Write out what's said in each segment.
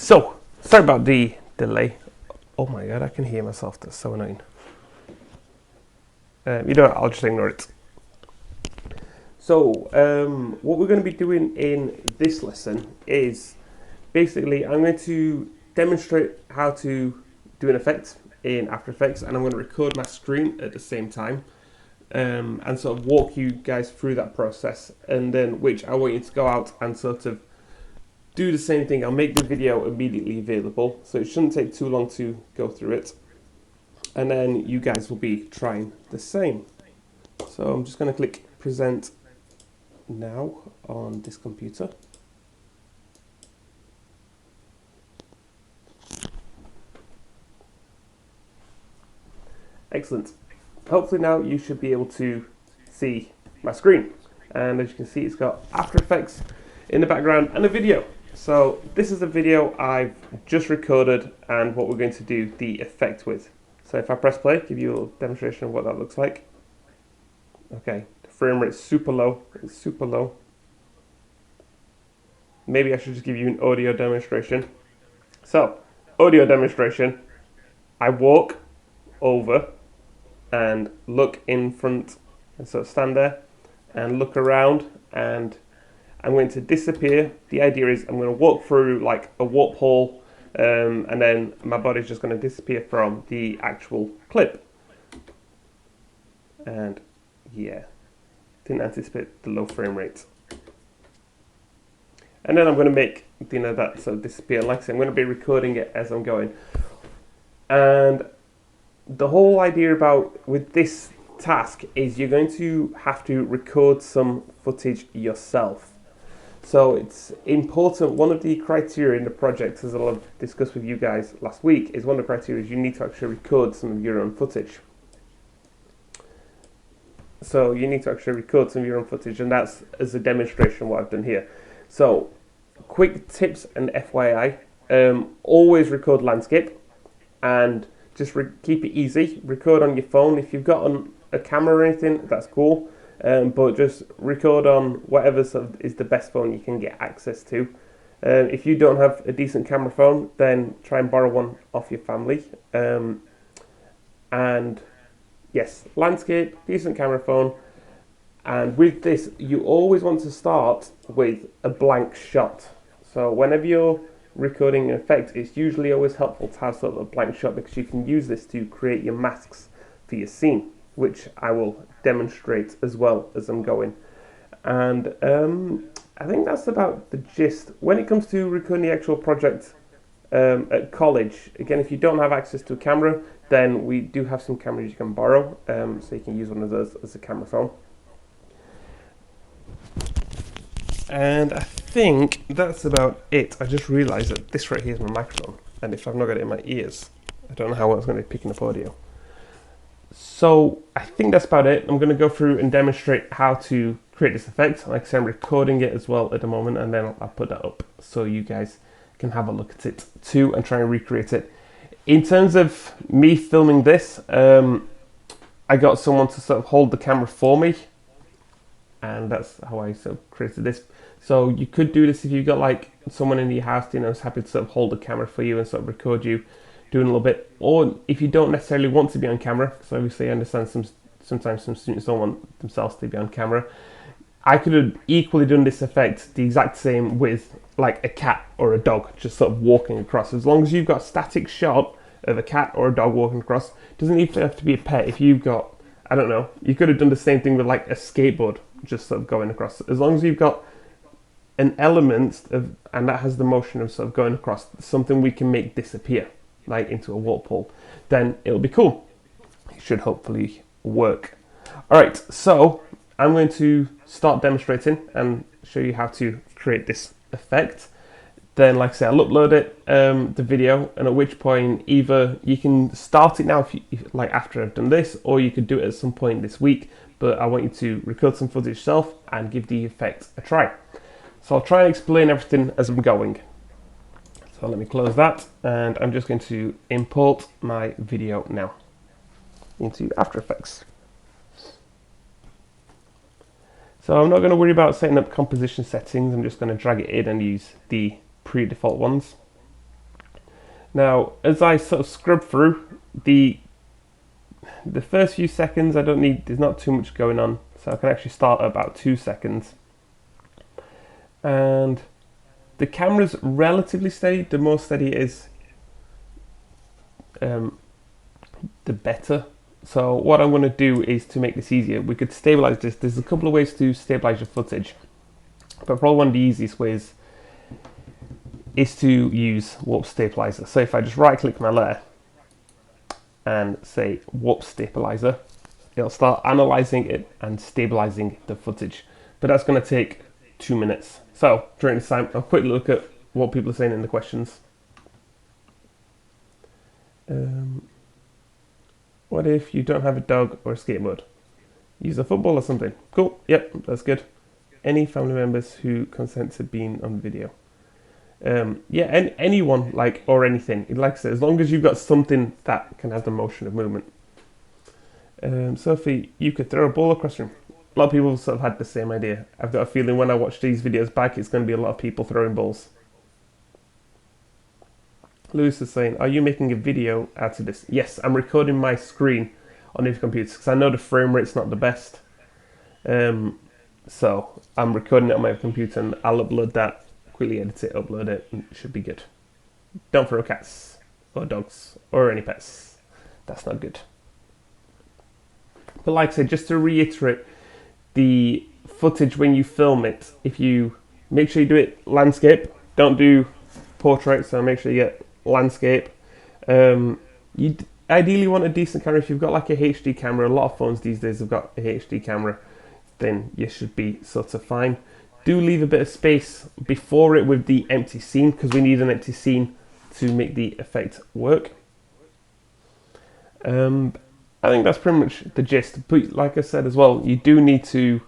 So, sorry about the delay. Oh my god, I can hear myself. That's so annoying. You know what, I'll just ignore it. So, what we're going to be doing in this lesson is basically I'm going to demonstrate how to do an effect in After Effects, and I'm going to record my screen at the same time, and sort of walk you guys through that process, and then which I want you to go out and sort of do the same thing. I'll make the video immediately available, so it shouldn't take too long to go through it, and then you guys will be trying the same. So I'm just going to click present now on this computer. Excellent. Hopefully now you should be able to see my screen, and as you can see, it's got After Effects in the background and a video. So this is a video I've just recorded and what we're going to do the effect with. So if I press play, give you a little demonstration of what that looks like. Okay, the frame rate is super low. It's super low. Maybe I should just give you an audio demonstration. So, audio demonstration. I walk over and look in front, and sort of stand there and look around, and I'm going to disappear. The idea is I'm going to walk through like a warp hole, and then my body's just going to disappear from the actual clip. And yeah, didn't anticipate the low frame rate. And then I'm going to make that sort of disappear. Like I said, I'm going to be recording it as I'm going. And the whole idea about with this task is you're going to have to record some footage yourself. So it's important. One of the criteria in the project, as I'll discuss with you guys last week, is one of the criteria is you need to actually record some of your own footage. So you need to actually record some of your own footage, and that's as a demonstration what I've done here. So quick tips and FYI, always record landscape, and just keep it easy. Record on your phone. If you've got a camera or anything, that's cool. But just record on whatever sort of is the best phone you can get access to. If you don't have a decent camera phone, then try and borrow one off your family. And yes, landscape, decent camera phone. And with this, you always want to start with a blank shot. So whenever you're recording an effect, it's usually always helpful to have sort of a blank shot, because you can use this to create your masks for your scene, which I will demonstrate as well as I'm going. And I think that's about the gist. When it comes to recording the actual project at college, again, if you don't have access to a camera, then we do have some cameras you can borrow, so you can use one of those as a camera phone. And I think that's about it. I just realised that this right here is my microphone, and if I've not got it in my ears, I don't know how it's going to be picking up audio. So I think that's about it. I'm going to go through and demonstrate how to create this effect. Like I said, I'm recording it as well at the moment, and then I'll put that up so you guys can have a look at it too and try and recreate it. In terms of me filming this, I got someone to sort of hold the camera for me, and that's how I sort of created this. So you could do this if you've got like someone in your house, who's happy to sort of hold the camera for you and sort of record you doing a little bit, or if you don't necessarily want to be on camera, because obviously I understand sometimes some students don't want themselves to be on camera. I could have equally done this effect the exact same with like a cat or a dog just sort of walking across. As long as you've got a static shot of a cat or a dog walking across, it doesn't even have to be a pet. If you've got, I don't know, you could have done the same thing with like a skateboard just sort of going across. As long as you've got an element of, and that has the motion of sort of going across, something we can make disappear, like into a warp hole, then it'll be cool. It should hopefully work. Alright, so I'm going to start demonstrating and show you how to create this effect. Then, like I say, I'll upload it, the video, and at which point either you can start it now if like after I've done this, or you could do it at some point this week, but I want you to record some footage yourself and give the effect a try. So I'll try and explain everything as I'm going. So let me close that, and I'm just going to import my video now into After Effects. So I'm not going to worry about setting up composition settings. I'm just going to drag it in and use the pre-default ones. Now, as I sort of scrub through the first few seconds, there's not too much going on, so I can actually start at about 2 seconds. And the camera's relatively steady. The more steady it is, the better. So what I'm going to do is, to make this easier, we could stabilize this. There's a couple of ways to stabilize your footage, but probably one of the easiest ways is to use warp stabilizer. So if I just right click my layer and say warp stabilizer, it'll start analyzing it and stabilizing the footage. But that's going to take 2 minutes. So during this time, I'll quickly look at what people are saying in the questions. What if you don't have a dog or a skateboard? Use a football or something. Cool. Yep, that's good. Any family members who consent to being on video? Yeah, anyone, like, or anything. Like I said, as long as you've got something that can have the motion of movement. Sophie, you could throw a ball across the room. A lot of people sort of had the same idea. I've got a feeling when I watch these videos back, it's going to be a lot of people throwing balls. Lewis is saying, are you making a video out of this? Yes, I'm recording my screen on these computers because I know the frame rate's not the best. So I'm recording it on my computer and I'll upload that, quickly edit it, upload it, and it should be good. Don't throw cats or dogs or any pets. That's not good. But like I said, just to reiterate, the footage when you film it, if you make sure you do it landscape, don't do portrait, so make sure you get landscape. You ideally want a decent camera. If you've got like a HD camera, a lot of phones these days have got a HD camera, then you should be sort of fine. Do leave a bit of space before it with the empty scene, because we need an empty scene to make the effect work. I think that's pretty much the gist. But like I said as well, you do need to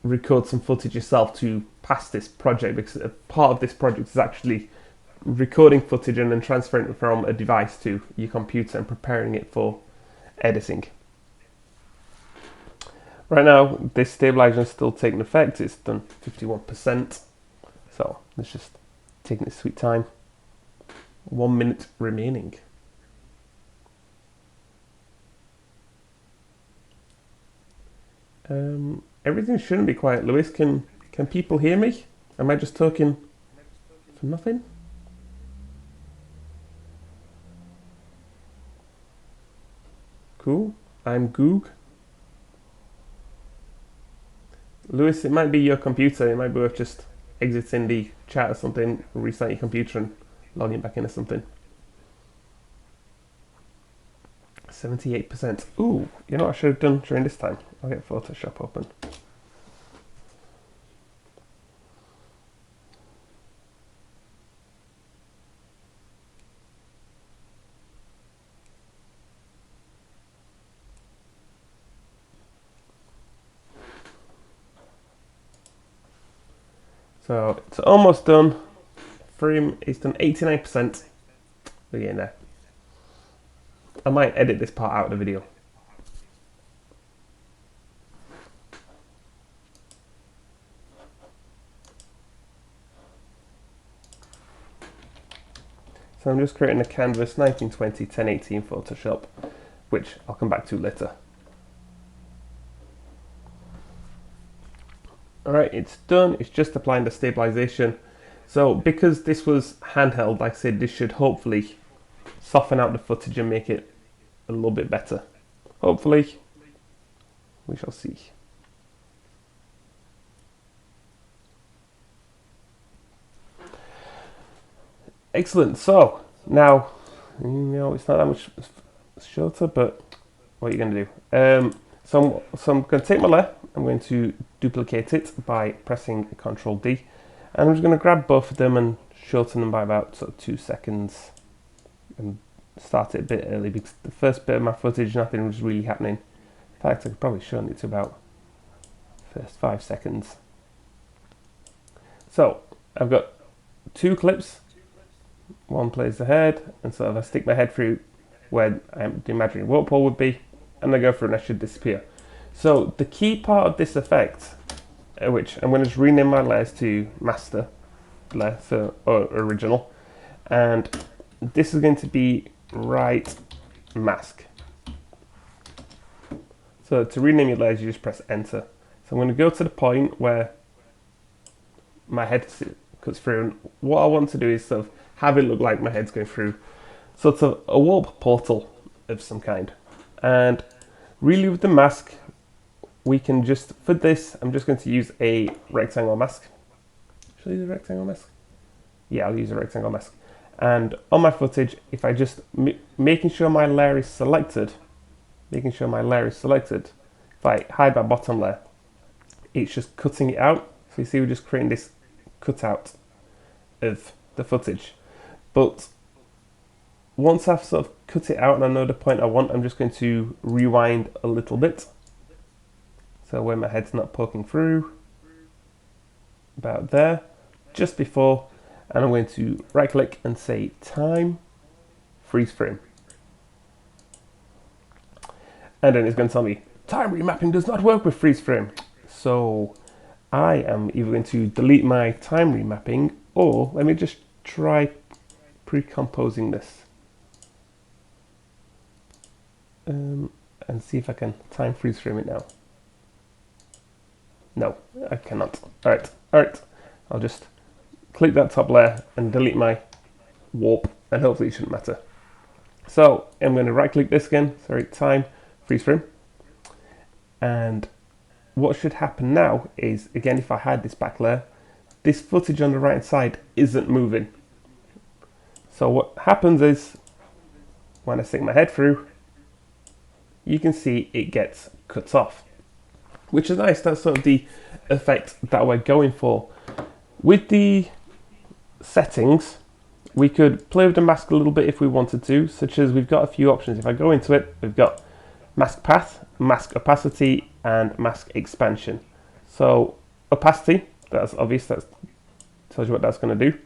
record some footage yourself to pass this project, because a part of this project is actually recording footage and then transferring it from a device to your computer and preparing it for editing. Right now, this stabilizer is still taking effect. It's done 51%. So let's just take its sweet time. 1 minute remaining. Everything shouldn't be quiet. Lewis, can people hear me? Am I just talking for nothing? Cool. I'm Goog. Lewis, it might be your computer. It might be worth just exiting the chat or something, restart your computer and logging back in or something. 78%. Ooh, you know what I should have done during this time? I'll get Photoshop open. So it's almost done. Frame is done 89%. We're getting there. I might edit this part out of the video. So I'm just creating a canvas 1920 1080 Photoshop, which I'll come back to later. Alright, it's done. It's just applying the stabilization. So because this was handheld, like I said, this should hopefully soften out the footage and make it a little bit better. Hopefully. We shall see. Excellent. So now, it's not that much shorter, but what are you going to do? So I'm going to take my layer. I'm going to duplicate it by pressing Ctrl D, and I'm just going to grab both of them and shorten them by about sort of 2 seconds and start it a bit early, because the first bit of my footage, nothing was really happening. In fact, I could probably shorten it to about first 5 seconds. So I've got 2 clips. One plays the head, and so if I stick my head through where the imaginary warp hole would be, and I go through and I should disappear. So the key part of this effect, which I'm going to just rename my layers to master layer, or original, and this is going to be right mask. So to rename your layers, you just press enter. So I'm going to go to the point where my head cuts through, and what I want to do is sort of have it look like my head's going through sort of a warp portal of some kind. And really with the mask, we can just, for this, I'm just going to use a rectangle mask. Should I use a rectangle mask? Yeah, I'll use a rectangle mask. And on my footage, if I just, making sure my layer is selected, if I hide my bottom layer, it's just cutting it out. So you see we're just creating this cutout of the footage. But once I've sort of cut it out and I know the point I want, I'm just going to rewind a little bit. So where my head's not poking through, about there, just before, and I'm going to right click and say time, freeze frame. And then it's going to tell me, time remapping does not work with freeze frame. So I am either going to delete my time remapping, or let me just try pre-composing this. And see if I can time freeze frame it now. No, I cannot. Alright. I'll just click that top layer and delete my warp, and hopefully it shouldn't matter. So I'm going to right click this again, time, freeze frame. And what should happen now is, again, if I hide this back layer, this footage on the right side isn't moving. So what happens is, when I stick my head through, you can see it gets cut off, which is nice. That's sort of the effect that we're going for. With the settings, we could play with the mask a little bit if we wanted to, such as we've got a few options. If I go into it, we've got mask path, mask opacity, and mask expansion. So opacity, that's obvious, that tells you what that's going to do.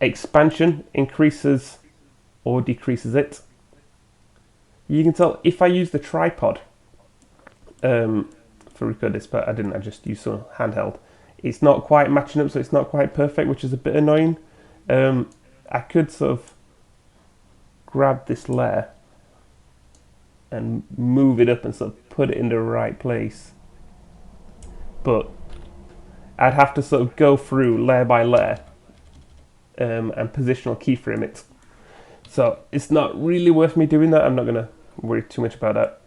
Expansion increases or decreases it. You can tell if I use the tripod for record this, but I didn't, I just used some handheld. It's not quite matching up, so it's not quite perfect, which is a bit annoying. I could sort of grab this layer and move it up and sort of put it in the right place, but I'd have to sort of go through layer by layer and positional keyframe it. So it's not really worth me doing that. I'm not going to worry too much about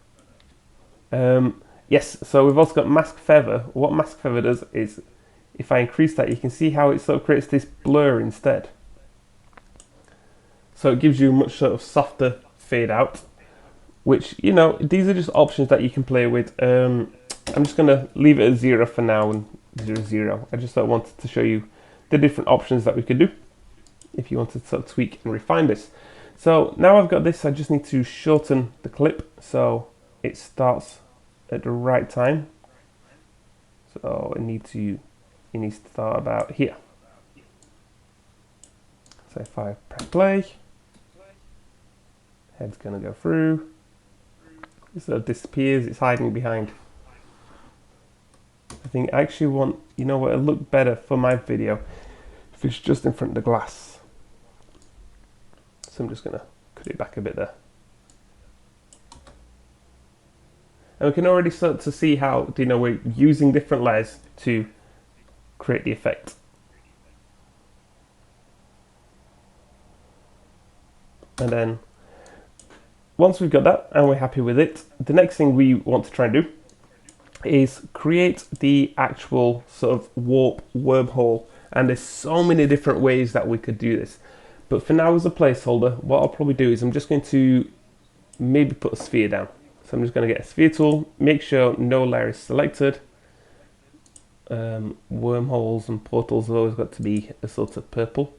that. Yes, so we've also got mask feather. What mask feather does is, if I increase that, you can see how it sort of creates this blur instead. So it gives you a much sort of softer fade out, which, you know, these are just options that you can play with. I'm just going to leave it at 0 for now, and 0, 0. I just wanted to show you the different options that we could do if you wanted to sort of tweak and refine this. So now I've got this, I just need to shorten the clip so it starts at the right time. So it needs to start about here. So if I press play, head's going to go through. It sort of disappears, it's hiding behind. I think I actually want, you know what, it'll look better for my video if it's just in front of the glass. So I'm just going to cut it back a bit there. And we can already start to see how, you know, we're using different layers to create the effect. And then once we've got that and we're happy with it, the next thing we want to try and do is create the actual sort of warp wormhole. And there's so many different ways that we could do this. But for now, as a placeholder, what I'll probably do is I'm just going to maybe put a sphere down. So I'm just going to get a sphere tool, make sure no layer is selected. Wormholes and portals have always got to be a sort of purple,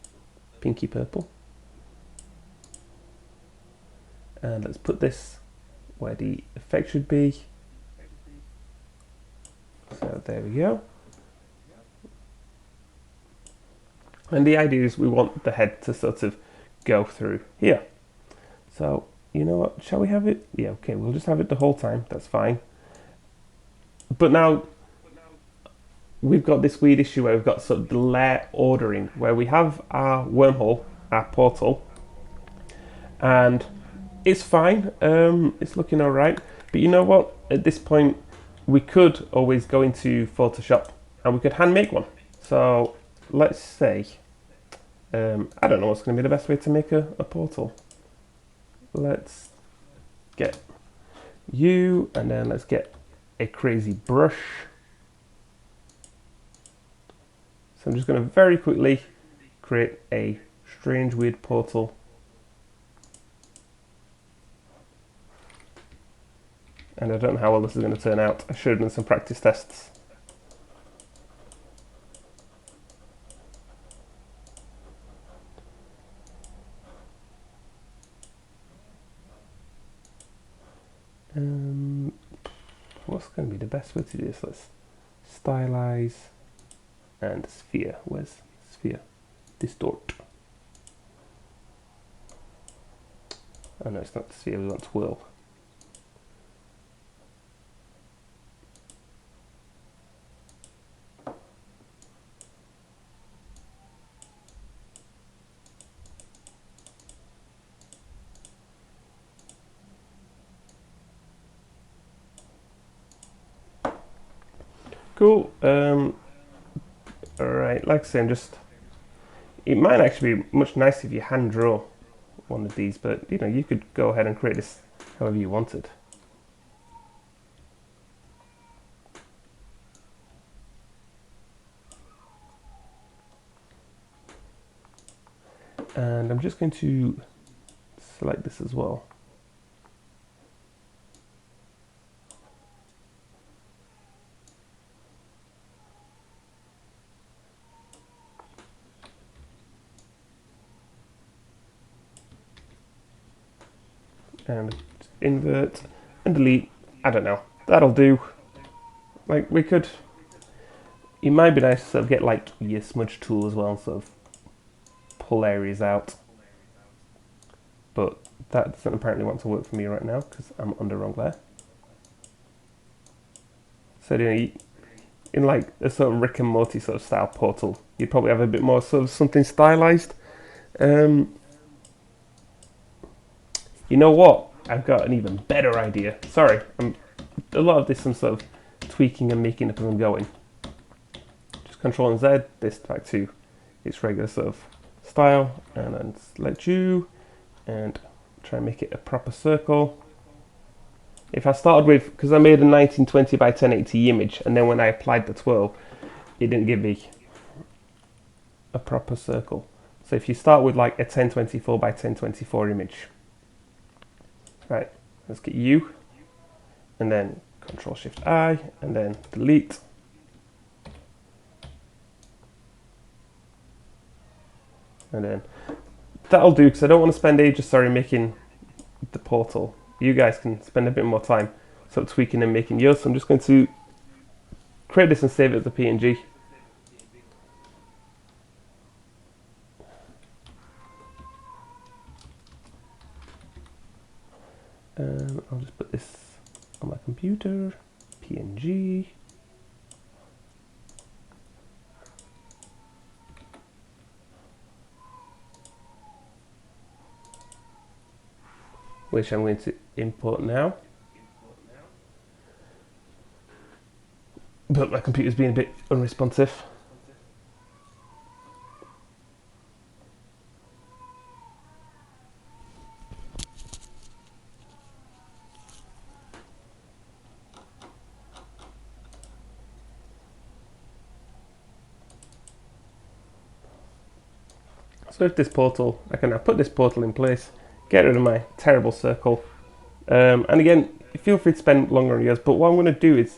pinky purple. And let's put this where the effect should be. So there we go. And the idea is we want the head to sort of go through here. So, you know what, shall we have it? Yeah, okay, we'll just have it the whole time, that's fine. But now, we've got this weird issue where we've got sort of the layer ordering, where we have our wormhole, our portal, and it's fine. It's looking all right. But you know what? At this point, we could always go into Photoshop and we could hand make one. So let's say, I don't know what's going to be the best way to make a portal. Let's get you, and then let's get a crazy brush. So I'm just going to very quickly create a strange weird portal. And I don't know how well this is going to turn out. I should have done some practice tests. What's going to be the best way to do this? Let's stylize and sphere. Where's sphere? Distort. Oh no, it's not sphere, we want twirl. Cool. Alright, like I say, it might actually be much nicer if you hand draw one of these, but you know, you could go ahead and create this however you wanted. And I'm just going to select this as well. And invert and delete. I don't know. That'll do. Like, we could... It might be nice to sort of get like your smudge tool as well and sort of pull areas out. But that doesn't apparently want to work for me right now because I'm under wrong layer. So you know, in like a sort of Rick and Morty sort of style portal, you'd probably have a bit more sort of something stylized. You know what? I've got an even better idea. Sorry, a lot of this I'm sort of tweaking and making up as I'm going. Just Control and Z this back to its regular sort of style, and then select you and try and make it a proper circle. If I started with, because I made a 1920 by 1080 image, and then when I applied the twirl, it didn't give me a proper circle. So if you start with like a 1024 by 1024 image, right, let's get you, and then Control Shift I, and then delete. And then that'll do, because I don't want to spend ages, making the portal. You guys can spend a bit more time sort of tweaking and making yours. So I'm just going to create this and save it as a PNG. I'll just put this on my computer, PNG. Which I'm going to import now. But my computer's being a bit unresponsive. So if this portal, I can now put this portal in place, get rid of my terrible circle. And again, feel free to spend longer on yours, but what I'm going to do is,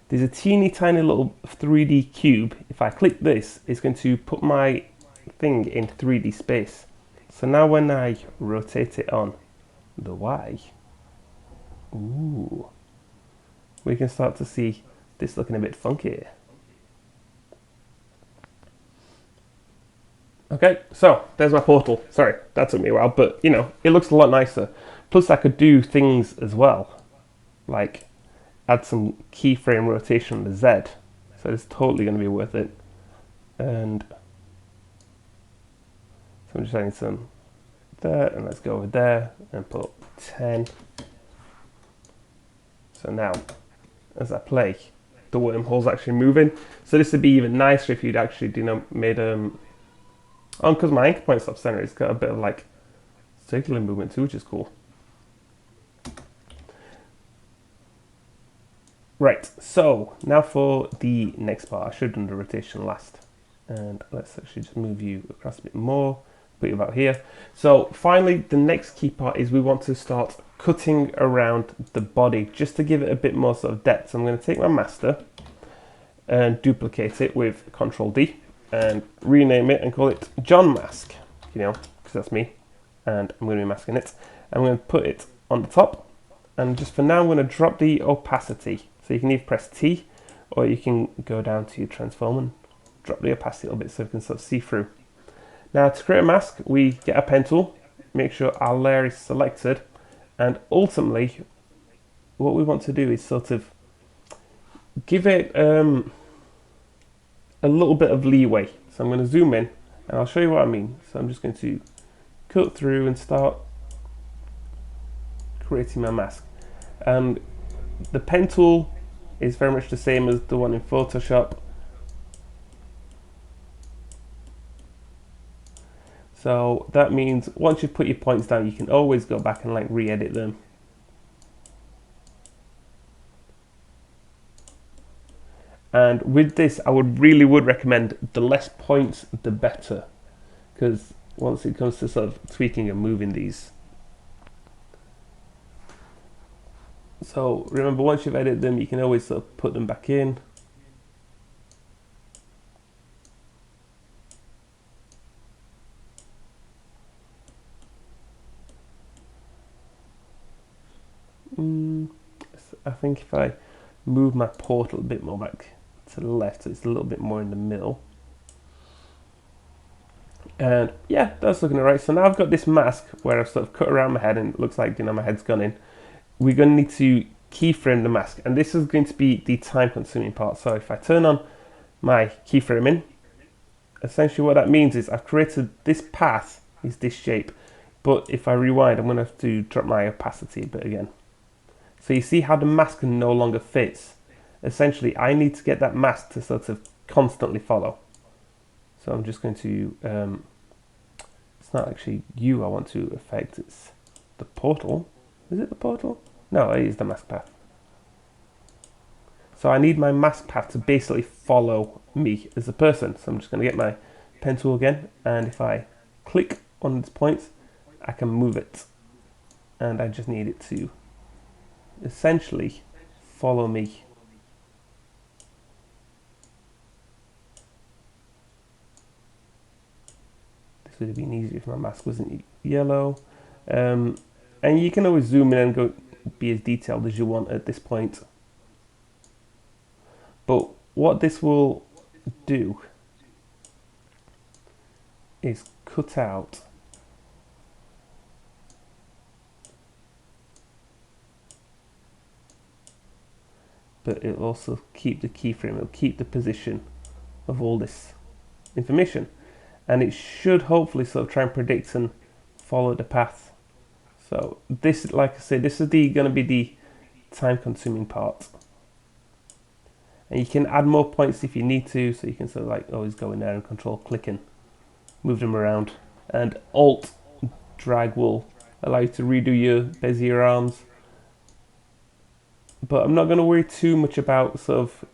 there's a teeny tiny little 3D cube. If I click this, it's going to put my thing in 3D space. So now when I rotate it on the Y, ooh, we can start to see this looking a bit funky. Okay, so there's my portal. Sorry, that took me a while, but you know, it looks a lot nicer. Plus I could do things as well, like add some keyframe rotation on the Z. So it's totally going to be worth it. And so I'm just adding some there, and let's go over there and put 10. So now, as I play, the wormhole's actually moving. So this would be even nicer if you'd actually, made because my anchor point's off center, it's got a bit of like circular movement too, which is cool. Right, so now for the next part. I should have done the rotation last. And let's actually just move you across a bit more, put you about here. So finally, the next key part is we want to start cutting around the body just to give it a bit more sort of depth. So I'm going to take my master and duplicate it with Control D and rename it and call it John Mask, because that's me, and I'm going to be masking it. I'm going to put it on the top, and just for now I'm going to drop the opacity. So you can either press T, or you can go down to your transform and drop the opacity a little bit so we can sort of see through. Now to create a mask, we get a pen tool, make sure our layer is selected, and ultimately what we want to do is sort of give it a little bit of leeway. So I'm going to zoom in and I'll show you what I mean. So I'm just going to cut through and start creating my mask. And the pen tool is very much the same as the one in Photoshop. So that means once you've put your points down, you can always go back and like re-edit them. And with this, I really would recommend the less points, the better. Because once it comes to sort of tweaking and moving these. So remember, once you've edited them, you can always sort of put them back in. I think if I move my portal a bit more back to the left, so it's a little bit more in the middle. And yeah, that's looking alright. So now I've got this mask where I've sort of cut around my head and it looks like, my head's gone in. We're going to need to keyframe the mask, and this is going to be the time consuming part. So if I turn on my keyframing, essentially what that means is I've created this path is this shape, but if I rewind, I'm going to have to drop my opacity a bit again. So you see how the mask no longer fits. Essentially, I need to get that mask to sort of constantly follow. So I'm just going to, it's not actually you I want to affect, it's the portal. Is it the portal? No, it is the mask path. So I need my mask path to basically follow me as a person. So I'm just going to get my pen tool again, and if I click on its points, I can move it. And I just need it to essentially follow me. This would have been easier if my mask wasn't yellow. And you can always zoom in and go be as detailed as you want at this point. But what this will do is cut out but it'll also keep the keyframe, it'll keep the position of all this information, and it should hopefully sort of try and predict and follow the path. So this, like I said, this is going to be the time consuming part, and you can add more points if you need to, so you can sort of like always go in there and control click and move them around, and alt drag will allow you to redo your Bezier arms. But I'm not going to worry too much about sort of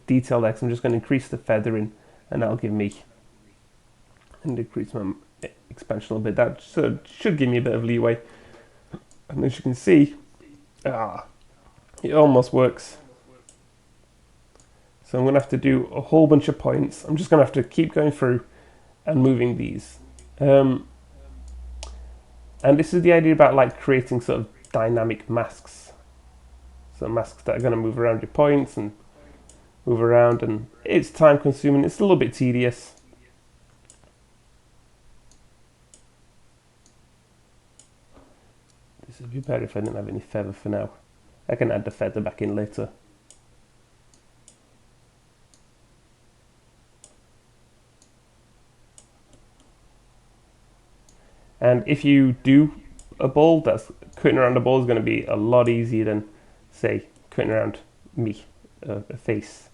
detail there, because I'm just going to increase the feathering, and that'll give me, and decrease my expansion a little bit. That should give me a bit of leeway. And as you can see, it almost works. So I'm going to have to do a whole bunch of points. I'm just going to have to keep going through and moving these. And this is the idea about like creating sort of dynamic masks. So masks that are going to move around your points and move around, and it's time consuming, it's a little bit tedious. This would be better if I didn't have any feather for now. I can add the feather back in later. And if you do a ball, that's cutting around a ball is going to be a lot easier than, say, cutting around me, a face.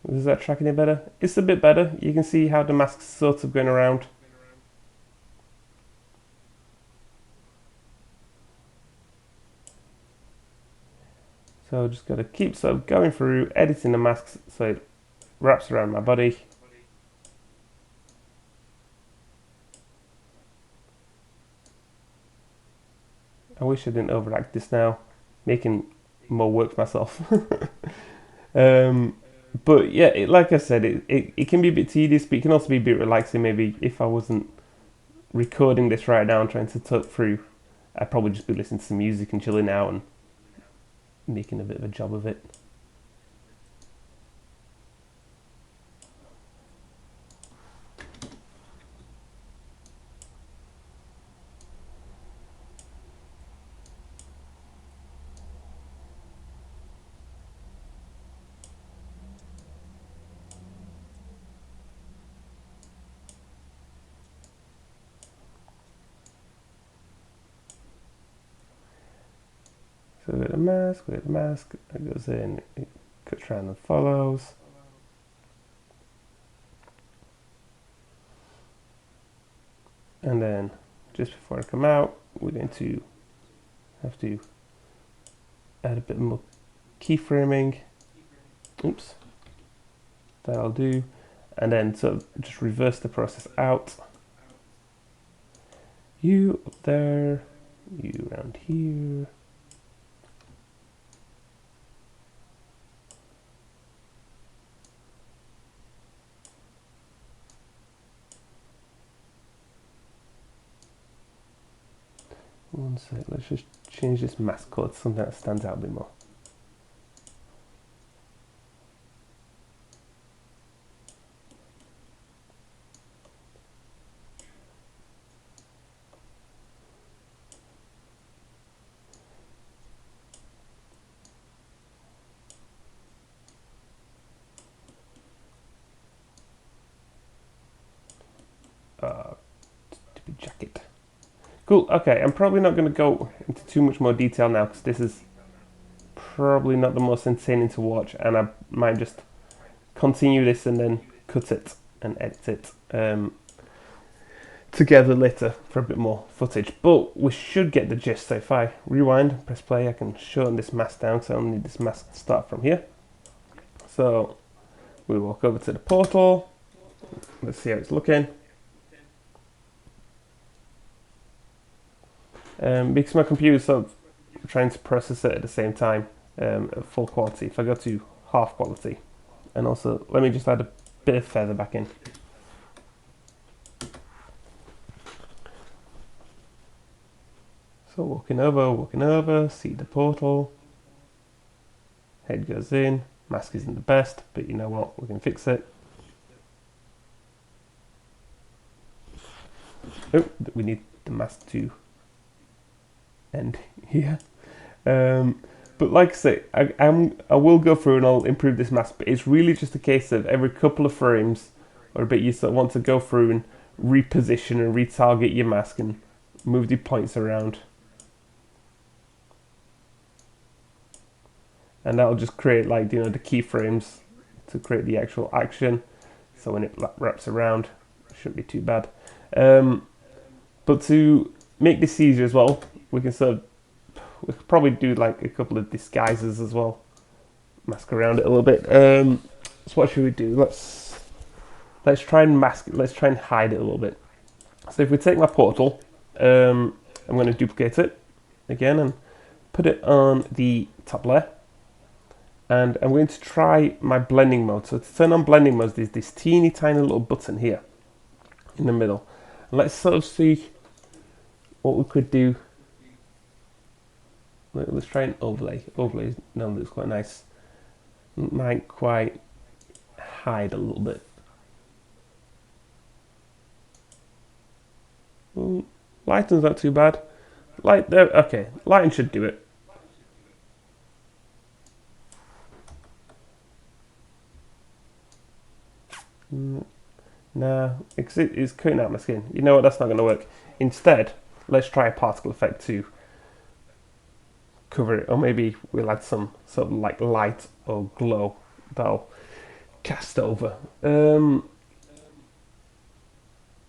Is that tracking it better? It's a bit better. You can see how the mask's sort of going around. So just got to keep sort of going through, editing the masks so it wraps around my body. I wish I didn't overact this now, making more work for myself. But yeah, like I said, it can be a bit tedious, but it can also be a bit relaxing. Maybe if I wasn't recording this right now and trying to talk through, I'd probably just be listening to some music and chilling out and making a bit of a job of it. So we got the mask, it goes in, it cuts around and follows. And then just before I come out, we're going to have to add a bit more keyframing. Oops, that'll do. And then sort of just reverse the process out. You up there, you around here. One sec, let's just change this mask color to something that stands out a bit more. Stupid jacket. Cool, okay, I'm probably not going to go into too much more detail now because this is probably not the most entertaining to watch, and I might just continue this and then cut it and edit it together later for a bit more footage. But we should get the gist. So if I rewind, press play, I can shorten this mask down, so I only need this mask to start from here. So we walk over to the portal. Let's see how it's looking. Because my computer's sort of trying to process it at the same time at full quality. If I go to half quality, and also let me just add a bit of feather back in. So walking over, see the portal. Head goes in, mask isn't the best, but you know what, we can fix it. Oh, we need the mask to end here. But like I say, I will go through and I'll improve this mask, but it's really just a case of every couple of frames or a bit you sort of want to go through and reposition and retarget your mask and move the points around. And that'll just create, like, you know, the keyframes to create the actual action. So when it wraps around, it shouldn't be too bad. But to make this easier as well, we can we could probably do like a couple of disguises as well. Mask around it a little bit. So what should we do? Let's try and mask it. Let's try and hide it a little bit. So if we take my portal, I'm going to duplicate it again and put it on the top layer. And I'm going to try my blending mode. So to turn on blending mode, there's this teeny tiny little button here in the middle. And let's sort of see what we could do. Let's try an overlay. Overlay now looks quite nice. Might quite hide a little bit. Lighting's not too bad. Light there, okay. Lighting should do it. Nah, it's cutting out my skin. You know what, that's not going to work. Instead, let's try a particle effect to cover it, or maybe we'll add some sort of like light or glow that'll cast over.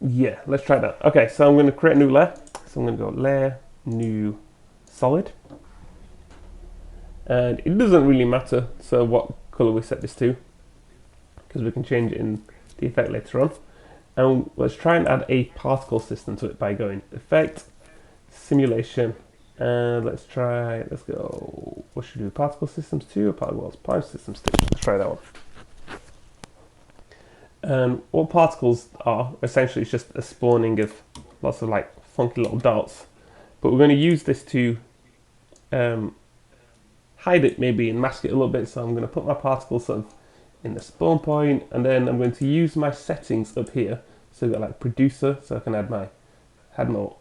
Yeah, let's try that. Okay, so I'm going to create a new layer. So I'm going to go layer, new, solid. And it doesn't really matter so what color we set this to, because we can change it in the effect later on. And let's try and add a particle system to it by going effect, simulation, and let's go, what should we do, particle systems 2 or prime systems 2? Let's try that one. And what particles are, essentially it's just a spawning of lots of like funky little dots, but we're going to use this to hide it maybe and mask it a little bit. So I'm going to put my particles sort of in the spawn point, and then I'm going to use my settings up here. So we've got like producer, so I can add more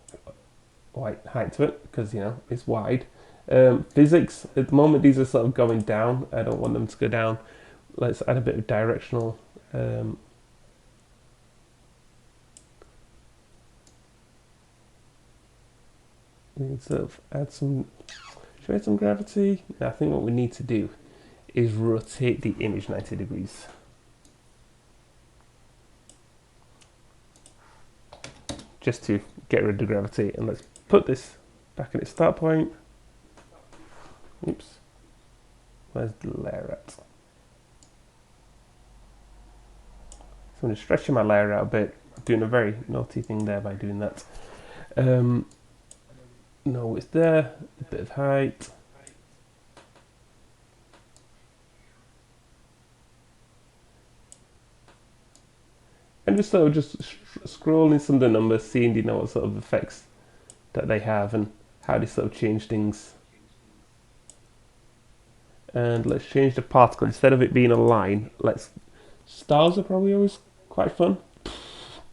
white height to it because, you know, it's wide. Physics, at the moment these are sort of going down. I don't want them to go down. Let's add a bit of directional. We can sort of add some, should we add some gravity? No, I think what we need to do is rotate the image 90 degrees. Just to get rid of gravity, and let's put this back at its start point. Oops. Where's the layer at? So I'm just stretching my layer out a bit, doing a very naughty thing there by doing that. No, it's there, a bit of height. And just sort of scrolling some of the numbers, seeing, you know, what sort of effects that they have and how they sort of change things. And let's change the particle. Instead of it being a line, stars are probably always quite fun.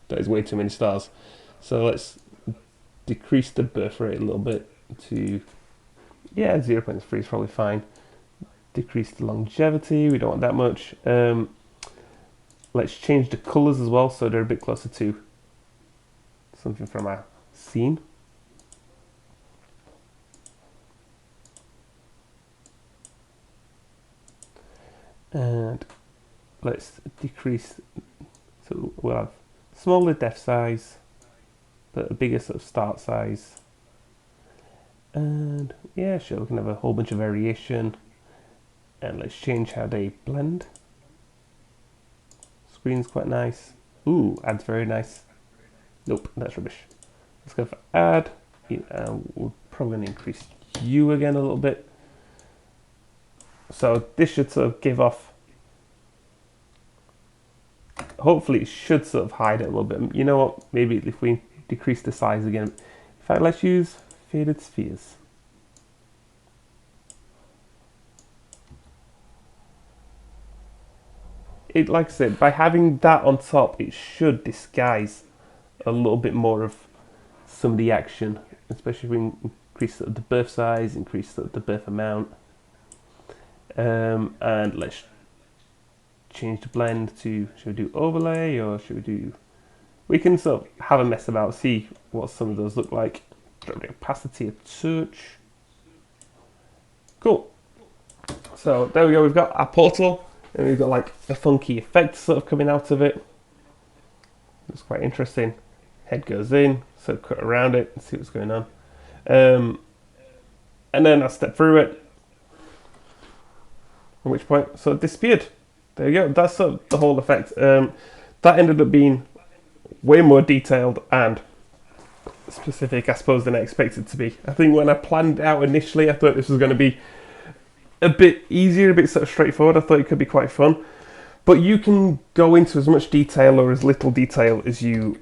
That is way too many stars. So let's decrease the birth rate a little bit to, yeah, 0.3 is probably fine. Decrease the longevity, we don't want that much. Let's change the colours as well, so they're a bit closer to something from our scene. And let's decrease, so we'll have smaller depth size, but a bigger sort of start size. And yeah, sure, we can have a whole bunch of variation. And let's change how they blend. Screen's quite nice. Ooh, add's very nice. Nope, that's rubbish. Let's go for add. We're probably going to increase hue again a little bit. So this should sort of give off, hopefully it should sort of hide it a little bit. You know what, maybe if we decrease the size again. In fact, let's use faded spheres. Like I said, by having that on top, it should disguise a little bit more of some of the action, especially if we increase the birth size, increase the birth amount. And let's change the blend to, should we do overlay or should we do, we can sort of have a mess about, see what some of those look like. Drop the opacity a touch. Cool. So there we go, we've got our portal. And we've got like a funky effect sort of coming out of it. It's quite interesting. Head goes in, so cut around it and see what's going on. And then I step through it. At which point, so it disappeared. There you go. That's sort of the whole effect. That ended up being way more detailed and specific, I suppose, than I expected to be. I think when I planned out initially, I thought this was going to be a bit easier, a bit sort of straightforward. I thought it could be quite fun, but you can go into as much detail or as little detail as you